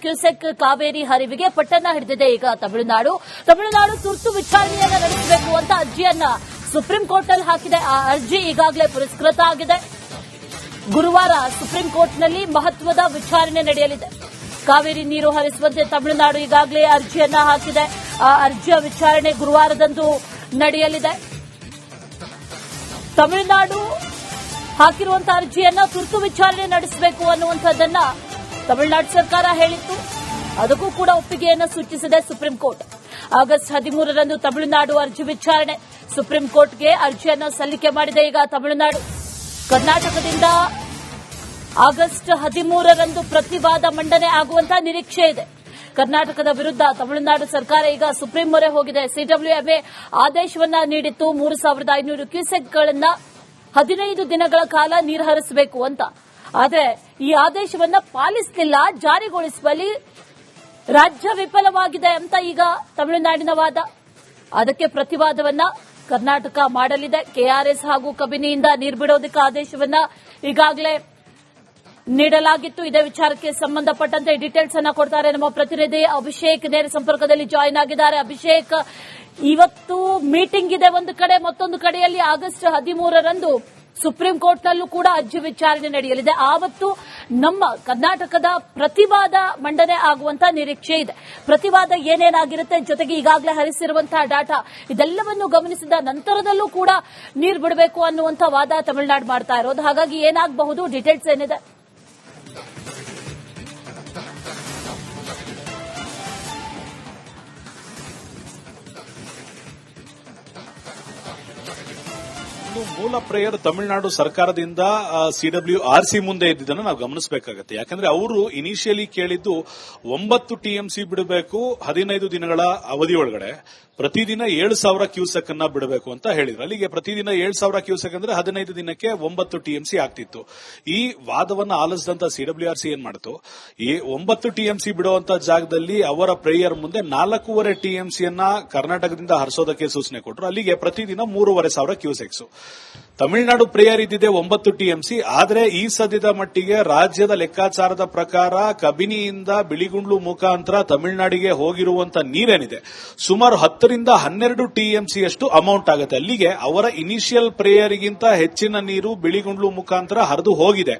Cusec Kaveri ಹರಿವಿಗೆ ಪಟ್ಟಣ ಹಿಡಿದಿದೆ ಈಗ ತಮಿಳುನಾಡು ತುರ್ತು ವಿಚಾರಣೆಯನ್ನ ನಡೆಸಬೇಕು ಅಂತ ಅರ್ಜಿಯನ್ನ ಸುಪ್ರೀಂ ಕೋರ್ಟ್ನಲ್ಲಿ ಹಾಕಿದೆ. ಆ ಅರ್ಜಿ ಈಗಾಗಲೇ ಪುರಸ್ಕೃತ ಆಗಿದೆ. ಗುರುವಾರ ಸುಪ್ರೀಂ ಕೋರ್ಟ್ನಲ್ಲಿ ಮಹತ್ವದ ವಿಚಾರಣೆ ನಡೆಯಲಿದೆ. ಕಾವೇರಿ ನೀರು ಹರಿಸುವಂತೆ ತಮಿಳುನಾಡು ಈಗಾಗಲೇ ಅರ್ಜಿಯನ್ನ ಹಾಕಿದೆ. ಆ ಅರ್ಜಿಯ ವಿಚಾರಣೆ ಗುರುವಾರದಂದು ನಡೆಯಲಿದೆ. ತಮಿಳುನಾಡು ಹಾಕಿರುವಂತಹ ಅರ್ಜಿಯನ್ನ ತುರ್ತು ವಿಚಾರಣೆ ನಡೆಸಬೇಕು ಅನ್ನುವಂಥದ್ದನ್ನ ತಮಿಳುನಾಡು ಸರ್ಕಾರ ಹೇಳಿತ್ತು. ಅದಕ್ಕೂ ಕೂಡ ಒಪ್ಪಿಗೆಯನ್ನು ಸೂಚಿಸಿದೆ ಸುಪ್ರೀಂ ಕೋರ್ಟ್. ಆಗಸ್ಟ್ 13ರಂದು ತಮಿಳುನಾಡು ಅರ್ಜಿ ವಿಚಾರಣೆ ಸುಪ್ರೀಂ ಕೋರ್ಟ್ಗೆ ಅರ್ಜಿಯನ್ನು ಸಲ್ಲಿಕೆ ಮಾಡಿದೆ. ಈಗ ತಮಿಳುನಾಡು ಕರ್ನಾಟಕದಿಂದ ಆಗಸ್ಟ್ 13ರಂದು ಪ್ರತಿವಾದ ಮಂಡನೆ ಆಗುವಂತಹ ನಿರೀಕ್ಷೆ ಇದೆ. ಕರ್ನಾಟಕದ ವಿರುದ್ಧ ತಮಿಳುನಾಡು ಸರ್ಕಾರ ಈಗ ಸುಪ್ರೀಂ ಮೊರೆ ಹೋಗಿದೆ. ಸಿಡಬ್ಲ್ಯೂಎಂಎ ಆದೇಶವನ್ನ ನೀಡಿತ್ತು. 3500 ಕ್ಯೂಸೆಕ್ಗಳನ್ನ 15 ದಿನಗಳ ಕಾಲ ನೀರು ಹರಿಸಬೇಕು ಅಂತ. ಆದರೆ ಈ ಆದೇಶವನ್ನ ಪಾಲಿಸಲಿಲ್ಲ. ಜಾರಿಗೊಳಿಸುವಲ್ಲಿ ರಾಜ್ಯ ವಿಫಲವಾಗಿದೆ ಅಂತ ಈಗ ತಮಿಳುನಾಡಿನ ವಾದ. ಅದಕ್ಕೆ ಪ್ರತಿವಾದವನ್ನ ಕರ್ನಾಟಕ ಮಾಡಲಿದೆ. ಕೆಆರ್ಎಸ್ ಹಾಗೂ ಕಬಿನಿಯಿಂದ ನೀರು ಬಿಡೋದಕ್ಕೆ ಆದೇಶವನ್ನ ಈಗಾಗಲೇ ನೀಡಲಾಗಿತ್ತು. ಇದೇ ವಿಚಾರಕ್ಕೆ ಸಂಬಂಧಪಟ್ಟಂತೆ ಡೀಟೇಲ್ಸ್ ಅನ್ನ ಕೊಡ್ತಾರೆ ನಮ್ಮ ಪ್ರತಿನಿಧಿ ಅಭಿಷೇಕ್. ನೇರ ಸಂಪರ್ಕದಲ್ಲಿ ಜಾಯಿನ್ ಆಗಿದ್ದಾರೆ. ಅಭಿಷೇಕ್, ಇವತ್ತು ಮೀಟಿಂಗ್ ಇದೆ ಒಂದು ಕಡೆ, ಮತ್ತೊಂದು ಕಡೆಯಲ್ಲಿ ಆಗಸ್ಟ್ 13ರಂದು ಸುಪ್ರೀಂ ಕೋರ್ಟ್ನಲ್ಲೂ ಕೂಡ ಅರ್ಜಿ ವಿಚಾರಣೆ ನಡೆಯಲಿದೆ. ಆವತ್ತು ನಮ್ಮ ಕರ್ನಾಟಕದ ಪ್ರತಿವಾದ ಮಂಡನೆ ಆಗುವಂತಹ ನಿರೀಕ್ಷೆ ಇದೆ. ಪ್ರತಿವಾದ ಏನೇನಾಗಿರುತ್ತೆ, ಜೊತೆಗೆ ಈಗಾಗಲೇ ಹರಿಸಿರುವಂತಹ ಡಾಟಾ, ಇದೆಲ್ಲವನ್ನು ಗಮನಿಸಿದ ನಂತರದಲ್ಲೂ ಕೂಡ ನೀರು ಬಿಡಬೇಕು ಅನ್ನುವಂತಹ ವಾದ ತಮಿಳುನಾಡು ಮಾಡ್ತಾ ಇರೋದು. ಹಾಗಾಗಿ ಏನಾಗಬಹುದು, ಡೀಟೇಲ್ಸ್ ಏನಿದೆ? ಮೂಲ ಪ್ರೇಯರ್ ತಮಿಳುನಾಡು ಸರ್ಕಾರದಿಂದ ಸಿಡಬ್ಲ್ಯೂಆರ್ಸಿ ಮುಂದೆ ಇದ್ದಿದ್ದನ್ನು ನಾವು ಗಮನಿಸಬೇಕಾಗುತ್ತೆ. ಯಾಕಂದ್ರೆ ಅವರು ಇನಿಷಿಯಲಿ ಕೇಳಿದ್ದು 9 ಟಿಎಂಸಿ ಬಿಡಬೇಕು 15 ದಿನಗಳ ಅವಧಿಯೊಳಗಡೆ, ಪ್ರತಿದಿನ 7,000 ಕ್ಯೂಸೆಕ್ ಅನ್ನ ಬಿಡಬೇಕು ಅಂತ ಹೇಳಿದ್ರು. ಅಲ್ಲಿಗೆ ಪ್ರತಿದಿನ 7,000 ಕ್ಯೂಸೆಕ್ ಅಂದ್ರೆ 15 ದಿನಕ್ಕೆ 9 ಟಿಎಂಸಿ ಆಗ್ತಿತ್ತು. ಈ ವಾದವನ್ನ ಆಲಿಸಿದಂತ ಸಿಡಬ್ಲ್ಯೂಆರ್ಸಿ ಏನ್ ಮಾಡಿತು, ಈ 9 ಟಿಎಂಸಿ ಬಿಡುವಂತ ಜಾಗದಲ್ಲಿ ಅವರ ಪ್ರೇಯರ್ ಮುಂದೆ 4.5 ಟಿಎಂಸಿಯನ್ನ ಕರ್ನಾಟಕದಿಂದ ಹರಿಸೋದಕ್ಕೆ ಸೂಚನೆ ಕೊಟ್ಟರು. ಅಲ್ಲಿಗೆ ಪ್ರತಿದಿನ 3,500 ಕ್ಯೂಸೆಕ್ಸ್. ತಮಿಳುನಾಡು ಪ್ರೇಯರ್ ಇದ್ದಿದೆ 9 ಟಿಎಂಸಿ. ಆದರೆ ಈ ಸದ್ಯದ ಮಟ್ಟಿಗೆ ರಾಜ್ಯದ ಲೆಕ್ಕಾಚಾರದ ಪ್ರಕಾರ ಕಬಿನಿಯಿಂದ ಬಿಳಿಗುಂಡ್ಲು ಮುಖಾಂತರ ತಮಿಳುನಾಡಿಗೆ ಹೋಗಿರುವಂತ ನೀರೇನಿದೆ ಸುಮಾರು 10ರಿಂದ 12 ಟಿಎಂಸಿಯಷ್ಟು ಅಮೌಂಟ್ ಆಗುತ್ತೆ. ಅಲ್ಲಿಗೆ ಅವರ ಇನಿಷಿಯಲ್ ಪ್ರೇಯರ್ಗಿಂತ ಹೆಚ್ಚಿನ ನೀರು ಬಿಳಿಗುಂಡ್ಲು ಮುಖಾಂತರ ಹರಿದು ಹೋಗಿದೆ.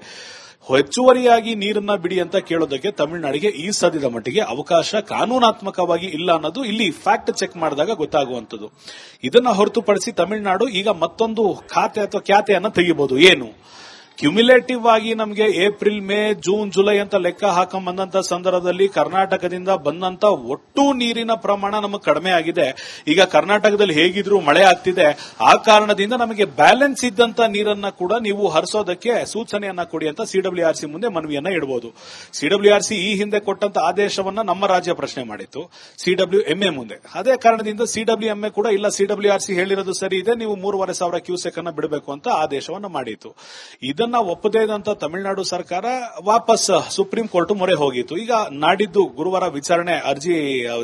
ಹೆಚ್ಚುವರಿಯಾಗಿ ನೀರನ್ನ ಬಿಡಿ ಅಂತ ಕೇಳೋದಕ್ಕೆ ತಮಿಳುನಾಡಿಗೆ ಈ ಸದ್ಯದ ಮಟ್ಟಿಗೆ ಅವಕಾಶ ಕಾನೂನಾತ್ಮಕವಾಗಿ ಇಲ್ಲ ಅನ್ನೋದು ಇಲ್ಲಿ ಫ್ಯಾಕ್ಟ್ ಚೆಕ್ ಮಾಡಿದಾಗ ಗೊತ್ತಾಗುವಂಥದ್ದು. ಇದನ್ನ ಹೊರತುಪಡಿಸಿ ತಮಿಳುನಾಡು ಈಗ ಮತ್ತೊಂದು ಖಾತೆ ಅಥವಾ ಖ್ಯಾತೆಯನ್ನ ತೆಗಿಬಹುದು. ಏನು? ಕ್ಯುಮ್ಯುಲೇಟಿವ್ ಆಗಿ ನಮಗೆ ಏಪ್ರಿಲ್, ಮೇ, ಜೂನ್, ಜುಲೈ ಅಂತ ಲೆಕ್ಕ ಹಾಕೊಂಡ್ ಸಂದರ್ಭದಲ್ಲಿ ಕರ್ನಾಟಕದಿಂದ ಬಂದಂತ ಒಟ್ಟು ನೀರಿನ ಪ್ರಮಾಣ ನಮಗೆ ಕಡಿಮೆ ಆಗಿದೆ. ಈಗ ಕರ್ನಾಟಕದಲ್ಲಿ ಹೇಗಿದ್ರು ಮಳೆ ಆಗ್ತಿದೆ. ಆ ಕಾರಣದಿಂದ ನಮಗೆ ಬ್ಯಾಲೆನ್ಸ್ ಇದ್ದಂತ ನೀರನ್ನ ಕೂಡ ನೀವು ಹರಿಸೋದಕ್ಕೆ ಸೂಚನೆಯನ್ನ ಕೊಡಿ ಅಂತ ಸಿಡಬ್ಲ್ಯೂಆರ್ಸಿ ಮುಂದೆ ಮನವಿಯನ್ನ ಇಡಬಹುದು. ಸಿಡಬ್ಲ್ಯೂಆರ್ಸಿ ಈ ಹಿಂದೆ ಕೊಟ್ಟಂತ ಆದೇಶವನ್ನ ನಮ್ಮ ರಾಜ್ಯ ಪ್ರಶ್ನೆ ಮಾಡಿತ್ತು ಸಿಡಬ್ಲ್ಯೂಎಂಎ ಮುಂದೆ. ಅದೇ ಕಾರಣದಿಂದ ಸಿಡಬ್ಲ್ಯೂಎಂಎ ಕೂಡ ಇಲ್ಲ, ಸಿಡಬ್ಲ್ಯೂಆರ್ಸಿ ಹೇಳಿರೋದು ಸರಿ ಇದೆ, ನೀವು 3,500 ಕ್ಯೂಸೆಕ್ ಅನ್ನ ಬಿಡಬೇಕು ಅಂತ ಆದೇಶವನ್ನ ಮಾಡಿತ್ತು. ಇದನ್ನ ಒಪ್ಪದೇ ಇದ್ದಂತ ತಮಿಳುನಾಡು ಸರ್ಕಾರ ವಾಪಸ್ ಸುಪ್ರೀಂ ಕೋರ್ಟ್ ಮೊರೆ ಹೋಗಿತ್ತು. ಈಗ ನಾಡಿದ್ದು ಗುರುವಾರ ವಿಚಾರಣೆ ಅರ್ಜಿ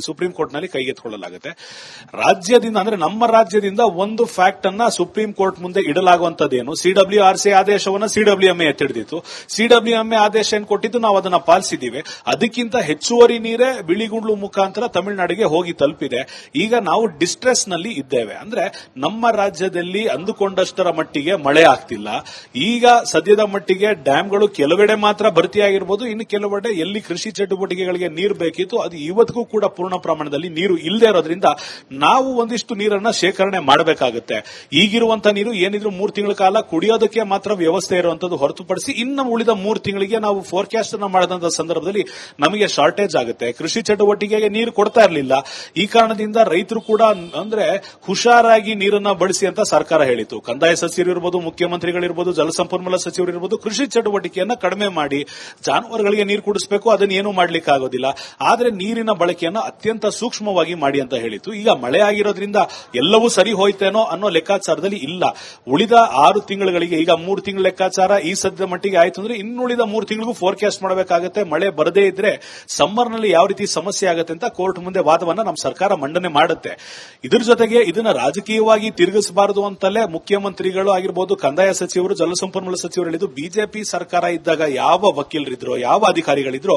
ಸುಪ್ರೀಂ ಕೋರ್ಟ್ ನಲ್ಲಿ ಕೈಗೆತ್ತಿಕೊಳ್ಳಲಾಗುತ್ತೆ. ರಾಜ್ಯದಿಂದ ಅಂದ್ರೆ ನಮ್ಮ ರಾಜ್ಯದಿಂದ ಒಂದು ಫ್ಯಾಕ್ಟ್ ಅನ್ನ ಸುಪ್ರೀಂ ಕೋರ್ಟ್ ಮುಂದೆ ಇಡಲಾಗುವಂತದ್ದೇನು, ಸಿಡಬ್ಲ್ಯೂಆರ್ಸಿ ಆದೇಶವನ್ನು ಸಿಡಬ್ಲ್ಯೂಎಂಎ ಎತ್ತಿಡಿದಿತ್ತು. ಸಿಡಬ್ಲ್ಯೂಎಂಎ ಆದೇಶ ಏನ್ ಕೊಟ್ಟಿದ್ದು ನಾವು ಅದನ್ನ ಪಾಲಿಸಿದ್ದೀವಿ. ಅದಕ್ಕಿಂತ ಹೆಚ್ಚುವರಿ ನೀರೇ ಬಿಳಿಗುಂಡ್ಲು ಮುಖಾಂತರ ತಮಿಳುನಾಡಿಗೆ ಹೋಗಿ ತಲುಪಿದೆ. ಈಗ ನಾವು ಡಿಸ್ಟ್ರೆಸ್ ನಲ್ಲಿ ಇದ್ದೇವೆ. ಅಂದ್ರೆ ನಮ್ಮ ರಾಜ್ಯದಲ್ಲಿ ಅಂದುಕೊಂಡಷ್ಟರ ಮಟ್ಟಿಗೆ ಮಳೆ ಆಗ್ತಿಲ್ಲ. ಈಗ ಸದ್ಯದ ಮಟ್ಟಿಗೆ ಡ್ಯಾಂಗಳು ಕೆಲವೆಡೆ ಮಾತ್ರ ಭರ್ತಿಯಾಗಿರಬಹುದು, ಇನ್ನು ಕೆಲವೆಡೆ ಎಲ್ಲಿ ಕೃಷಿ ಚಟುವಟಿಕೆಗಳಿಗೆ ನೀರು ಬೇಕಿತ್ತು ಅದು ಇವತ್ತಿಗೂ ಕೂಡ ಪೂರ್ಣ ಪ್ರಮಾಣದಲ್ಲಿ ನೀರು ಇಲ್ಲದೆ ಇರೋದ್ರಿಂದ ನಾವು ಒಂದಿಷ್ಟು ನೀರನ್ನ ಶೇಖರಣೆ ಮಾಡಬೇಕಾಗುತ್ತೆ. ಈಗಿರುವಂತಹ ನೀರು ಏನಿದ್ರು 3 ತಿಂಗಳ ಕಾಲ ಕುಡಿಯೋದಕ್ಕೆ ಮಾತ್ರ ವ್ಯವಸ್ಥೆ ಇರುವಂತದ್ದು ಹೊರತುಪಡಿಸಿ ಇನ್ನು ಉಳಿದ 3 ತಿಂಗಳಿಗೆ ನಾವು ಫೋರ್ಕಾಸ್ಟ್ ಅನ್ನ ಮಾಡಿದಂತಹ ಸಂದರ್ಭದಲ್ಲಿ ನಮಗೆ ಶಾರ್ಟೇಜ್ ಆಗುತ್ತೆ. ಕೃಷಿ ಚಟುವಟಿಕೆಗೆ ನೀರು ಕೊಡ್ತಾ ಇರಲಿಲ್ಲ. ಈ ಕಾರಣದಿಂದ ರೈತರು ಕೂಡ ಅಂದ್ರೆ ಹುಷಾರಾಗಿ ನೀರನ್ನ ಬಳಸಿ ಅಂತ ಸರ್ಕಾರ ಹೇಳಿತು. ಕಂದಾಯ ಸಚಿವರು ಇರಬಹುದು, ಮುಖ್ಯಮಂತ್ರಿಗಳಿರ್ಬೋದು, ಜಲಸಂಪನ್ಮೂಲ ಸಚಿವರಿರ್ಬೋದು, ಕೃಷಿ ಚಟುವಟಿಕೆಯನ್ನ ಕಡಿಮೆ ಮಾಡಿ ಜಾನುವಾರುಗಳಿಗೆ ನೀರು ಕುಡಿಸಬೇಕು, ಅದನ್ನ ಏನೂ ಮಾಡ್ಲಿಕ್ಕೆ ಆಗೋದಿಲ್ಲ. ಆದ್ರೆ ನೀರಿನ ಬಳಕೆಯನ್ನು ಅತ್ಯಂತ ಸೂಕ್ಷ್ಮವಾಗಿ ಮಾಡಿ ಅಂತ ಹೇಳಿತ್ತು. ಈಗ ಮಳೆ ಆಗಿರೋದ್ರಿಂದ ಎಲ್ಲವೂ ಸರಿ ಹೋಯ್ತೇನೋ ಅನ್ನೋ ಲೆಕ್ಕಾಚಾರದಲ್ಲಿ ಇಲ್ಲ. ಉಳಿದ 6 ತಿಂಗಳಿಗೆ ಈಗ 3 ತಿಂಗಳ ಲೆಕ್ಕಾಚಾರ ಈ ಸದ್ಯದ ಮಟ್ಟಿಗೆ ಆಯ್ತು ಅಂದ್ರೆ ಇನ್ನುಳಿದ 3 ತಿಂಗಳಿಗೂ ಫೋರ್ಕಾಸ್ಟ್ ಮಾಡಬೇಕಾಗುತ್ತೆ. ಮಳೆ ಬರದೇ ಇದ್ರೆ ಸಮ್ಮರ್ ನಲ್ಲಿ ಯಾವ ರೀತಿ ಸಮಸ್ಯೆ ಆಗುತ್ತೆ ಅಂತ ಕೋರ್ಟ್ ಮುಂದೆ ವಾದವನ್ನ ನಮ್ಮ ಸರ್ಕಾರ ಮಂಡನೆ ಮಾಡುತ್ತೆ. ಇದ್ರ ಜೊತೆಗೆ ಇದನ್ನ ರಾಜಕೀಯವಾಗಿ ತಿರುಗಿಸಬಾರದು ಅಂತಲೇ ಮುಖ್ಯಮಂತ್ರಿಗಳು ಆಗಿರ್ಬೋದು, ಕಂದಾಯ ಸಚಿವರು, ಜಲಸಂಪನ್ಮೂಲ ಸಚಿವರು ಹೇಳಿದ್ದು, ಬಿಜೆಪಿ ಸರ್ಕಾರ ಇದ್ದಾಗ ಯಾವ ವಕೀಲರಿದ್ರು, ಯಾವ ಅಧಿಕಾರಿಗಳಿದ್ರು,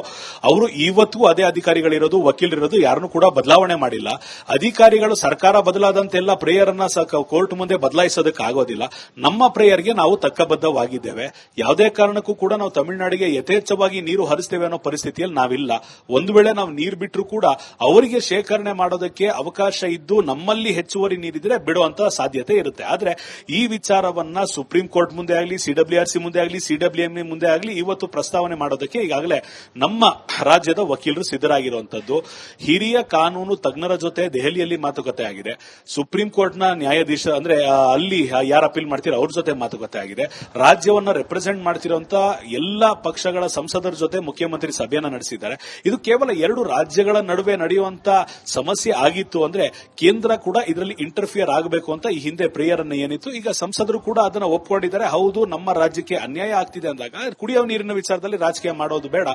ಅವರು ಇವತ್ತು ಅದೇ ಅಧಿಕಾರಿಗಳಿರೋದು, ವಕೀಲರಿರೋದು, ಯಾರನ್ನು ಕೂಡ ಬದಲಾವಣೆ ಮಾಡಿಲ್ಲ. ಅಧಿಕಾರಿಗಳು ಸರ್ಕಾರ ಬದಲಾದಂತೆಲ್ಲ ಪ್ರೇಯರ್ ಅನ್ನ ಕೋರ್ಟ್ ಮುಂದೆ ಬದಲಾಯಿಸೋದಕ್ಕೆ ಆಗೋದಿಲ್ಲ. ನಮ್ಮ ಪ್ರೇಯರ್ಗೆ ನಾವು ತಕ್ಕಬದ್ಧವಾಗಿದ್ದೇವೆ. ಯಾವುದೇ ಕಾರಣಕ್ಕೂ ಕೂಡ ನಾವು ತಮಿಳುನಾಡಿಗೆ ಯಥೇಚ್ಛವಾಗಿ ನೀರು ಹರಿಸ್ತೇವೆ ಅನ್ನೋ ಪರಿಸ್ಥಿತಿಯಲ್ಲಿ ನಾವಿಲ್ಲ. ಒಂದು ವೇಳೆ ನಾವು ನೀರು ಬಿಟ್ಟರು ಕೂಡ ಅವರಿಗೆ ಶೇಖರಣೆ ಮಾಡೋದಕ್ಕೆ ಅವಕಾಶ ಇದ್ದು ನಮ್ಮಲ್ಲಿ ಹೆಚ್ಚುವರಿ ನೀರಿದ್ರೆ ಬಿಡುವಂತ ಸಾಧ್ಯತೆ ಇರುತ್ತೆ. ಆದ್ರೆ ಈ ವಿಚಾರವನ್ನ ಸುಪ್ರೀಂ ಕೋರ್ಟ್ ಮುಂದೆ ಆಗಲಿ, ಸಿಡಬ್ಲ್ಯೂಆರ್ಸಿ ಮುಂದೆ ಆಗಲಿ, ಸಿಡಬ್ಲ್ಯೂಎಂಎ ಮುಂದೆ ಆಗಲಿ ಇವತ್ತು ಪ್ರಸ್ತಾವನೆ ಮಾಡೋದಕ್ಕೆ ಈಗಾಗಲೇ ನಮ್ಮ ರಾಜ್ಯದ ವಕೀಲರು ಸಿದ್ದರಾಗಿರುವಂತದ್ದು. ಹಿರಿಯ ಕಾನೂನು ತಜ್ಞರ ಜೊತೆ ದೆಹಲಿಯಲ್ಲಿ ಮಾತುಕತೆ ಆಗಿದೆ. ಸುಪ್ರೀಂ ಕೋರ್ಟ್ನ ನ್ಯಾಯಾಧೀಶ ಅಂದ್ರೆ ಅಲ್ಲಿ ಯಾರು ಅಪೀಲ್ ಮಾಡ್ತೀರೋ ಅವ್ರ ಜೊತೆ ಮಾತುಕತೆ ಆಗಿದೆ. ರಾಜ್ಯವನ್ನ ರೆಪ್ರೆಸೆಂಟ್ ಮಾಡ್ತಿರುವಂತ ಎಲ್ಲಾ ಪಕ್ಷಗಳ ಸಂಸದರ ಜೊತೆ ಮುಖ್ಯಮಂತ್ರಿ ಸಭೆಯನ್ನ ನಡೆಸಿದ್ದಾರೆ. ಇದು ಕೇವಲ ಎರಡು ರಾಜ್ಯಗಳ ನಡುವೆ ನಡೆಯುವಂತ ಸಮಸ್ಯೆ ಆಗಿತ್ತು ಅಂದ್ರೆ ಕೇಂದ್ರ ಕೂಡ ಇದರಲ್ಲಿ ಇಂಟರ್ಫಿಯರ್ ಆಗಬೇಕು ಅಂತ ಈ ಹಿಂದೆ ಪ್ರೇಯರ್ ಅನ್ನ ಏನಿತ್ತು, ಈಗ ಸಂಸದರು ಕೂಡ ಅದನ್ನ ಒಪ್ಪಿಕೊಂಡಿದ್ದಾರೆ. ಹೌದು, ನಮ್ಮ ರಾಜ್ಯಕ್ಕೆ ಅನ್ಯಾಯ ಆಗ್ತಿದೆ ಅಂದಾಗ ಕುಡಿಯುವ ನೀರಿನ ವಿಚಾರದಲ್ಲಿ ರಾಜಕೀಯ ಮಾಡೋದು ಬೇಡ.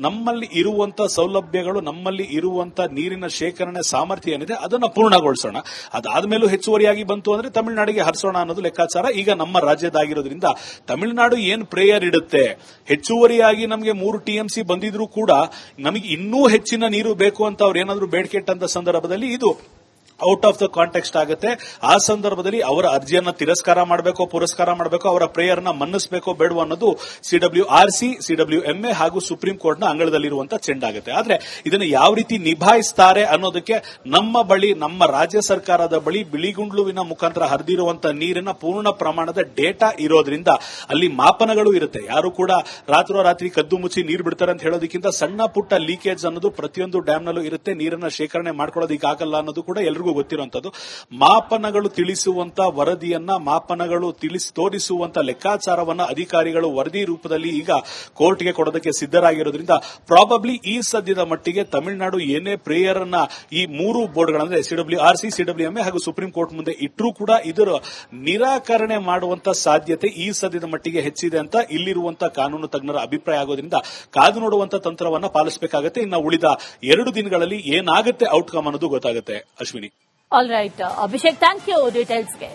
ನಮ್ಮಲ್ಲಿ ಇರುವಂತ ಸೌಲಭ್ಯಗಳು, ನಮ್ಮಲ್ಲಿ ಇರುವಂತ ನೀರಿನ ಶೇಖರಣೆ ಸಾಮರ್ಥ್ಯ ಏನಿದೆ ಅದನ್ನ ಪೂರ್ಣಗೊಳಿಸೋಣ. ಅದಾದ್ಮೇಲೂ ಹೆಚ್ಚುವರಿಯಾಗಿ ಬಂತು ಅಂದ್ರೆ ತಮಿಳುನಾಡಿಗೆ ಹರಿಸೋಣ ಅನ್ನೋದು ಲೆಕ್ಕಾಚಾರ ಈಗ ನಮ್ಮ ರಾಜ್ಯದಾಗಿರೋದ್ರಿಂದ ತಮಿಳುನಾಡು ಏನ್ ಪ್ರೇಯರ್ ಇಡುತ್ತೆ, ಹೆಚ್ಚುವರಿಯಾಗಿ ನಮಗೆ 3 TMC ಬಂದಿದ್ರೂ ಕೂಡ ನಮಗೆ ಇನ್ನೂ ಹೆಚ್ಚಿನ ನೀರು ಬೇಕು ಅಂತ ಅವ್ರು ಏನಾದ್ರೂ ಬೇಡಿಕೆ ಇಟ್ಟಂತ ಸಂದರ್ಭದಲ್ಲಿ ಇದು ಔಟ್ ಆಫ್ ದ ಕಾಂಟೆಕ್ಸ್ಟ್ ಆಗುತ್ತೆ. ಆ ಸಂದರ್ಭದಲ್ಲಿ ಅವರ ಅರ್ಜಿಯನ್ನ ತಿರಸ್ಕಾರ ಮಾಡಬೇಕೋ ಪುರಸ್ಕಾರ ಮಾಡಬೇಕೋ, ಅವರ ಪ್ರೇಯರ್ನ ಮನ್ನಿಸಬೇಕೋ ಬೇಡವೋ ಅನ್ನೋದು ಸಿಡಬ್ಲ್ಯೂಆರ್ಸಿ, ಸಿಡಬ್ಲ್ಯೂಎಂಎ ಹಾಗೂ ಸುಪ್ರೀಂ ಕೋರ್ಟ್ನ ಅಂಗಳದಲ್ಲಿರುವಂತಹ ಚೆಂಡಾಗುತ್ತೆ. ಆದ್ರೆ ಇದನ್ನು ಯಾವ ರೀತಿ ನಿಭಾಯಿಸ್ತಾರೆ ಅನ್ನೋದಕ್ಕೆ ನಮ್ಮ ಬಳಿ, ನಮ್ಮ ರಾಜ್ಯ ಸರ್ಕಾರದ ಬಳಿ ಬಿಳಿಗುಂಡ್ಲುವಿನ ಮುಖಾಂತರ ಹರಿದಿರುವಂತಹ ನೀರಿನ ಪೂರ್ಣ ಪ್ರಮಾಣದ ಡೇಟಾ ಇರೋದ್ರಿಂದ ಅಲ್ಲಿ ಮಾಪನಗಳು ಇರುತ್ತೆ. ಯಾರು ಕೂಡ ರಾತ್ರೋರಾತ್ರಿ ಕದ್ದು ಮುಚ್ಚಿ ನೀರು ಬಿಡ್ತಾರೆ ಅಂತ ಹೇಳೋದಕ್ಕಿಂತ ಸಣ್ಣ ಪುಟ್ಟ ಲೀಕೇಜ್ ಅನ್ನೋದು ಪ್ರತಿಯೊಂದು ಡ್ಯಾಂನಲ್ಲೂ ಇರುತ್ತೆ. ನೀರನ್ನ ಶೇಖರಣೆ ಮಾಡ್ಕೊಳ್ಳೋದಕ್ಕಾಗಲ್ಲ ಅನ್ನೋದು ಕೂಡ ಎಲ್ರಿಗೂ ಗೊತ್ತಿರುವಂತದ್ದು. ಮಾಪನಗಳು ತಿಳಿಸುವಂತ ವರದಿಯನ್ನ, ಮಾಪನಗಳು ತೋರಿಸುವಂತ ಲೆಕ್ಕಾಚಾರವನ್ನ ಅಧಿಕಾರಿಗಳು ವರದಿ ರೂಪದಲ್ಲಿ ಈಗ ಕೋರ್ಟ್ಗೆ ಕೊಡೋದಕ್ಕೆ ಸಿದ್ದರಾಗಿರೋದ್ರಿಂದ ಪ್ರಾಬಬ್ಲಿ ಈ ಸದ್ಯದ ಮಟ್ಟಿಗೆ ತಮಿಳುನಾಡು ಏನೇ ಪ್ರೇಯರ್ ಅನ್ನ ಈ 3 ಬೋರ್ಡ್ಗಳಂದ್ರೆ ಸಿಡಬ್ಲ್ಯೂಆರ್ಸಿ, ಸಿಡಬ್ಲ್ಯೂಎಂಎ ಹಾಗೂ ಸುಪ್ರೀಂ ಕೋರ್ಟ್ ಮುಂದೆ ಇಟ್ಟರೂ ಕೂಡ ಇದರ ನಿರಾಕರಣೆ ಮಾಡುವಂತ ಸಾಧ್ಯತೆ ಈ ಸದ್ಯದ ಮಟ್ಟಿಗೆ ಹೆಚ್ಚಿದೆ ಅಂತ ಇಲ್ಲಿರುವಂತಹ ಕಾನೂನು ತಜ್ಞರ ಅಭಿಪ್ರಾಯ ಆಗೋದ್ರಿಂದ ಕಾದು ನೋಡುವಂತ ತಂತ್ರವನ್ನ ಪಾಲಿಸಬೇಕಾಗುತ್ತೆ. ಇನ್ನು ಉಳಿದ 2 ದಿನಗಳಲ್ಲಿ ಏನಾಗುತ್ತೆ ಔಟ್ಕಮ್ ಅನ್ನೋದು ಗೊತ್ತಾಗುತ್ತೆ. Ashwini. All right Abhishek, thank you ಡೀಟೇಲ್ಸ್ಗೆ.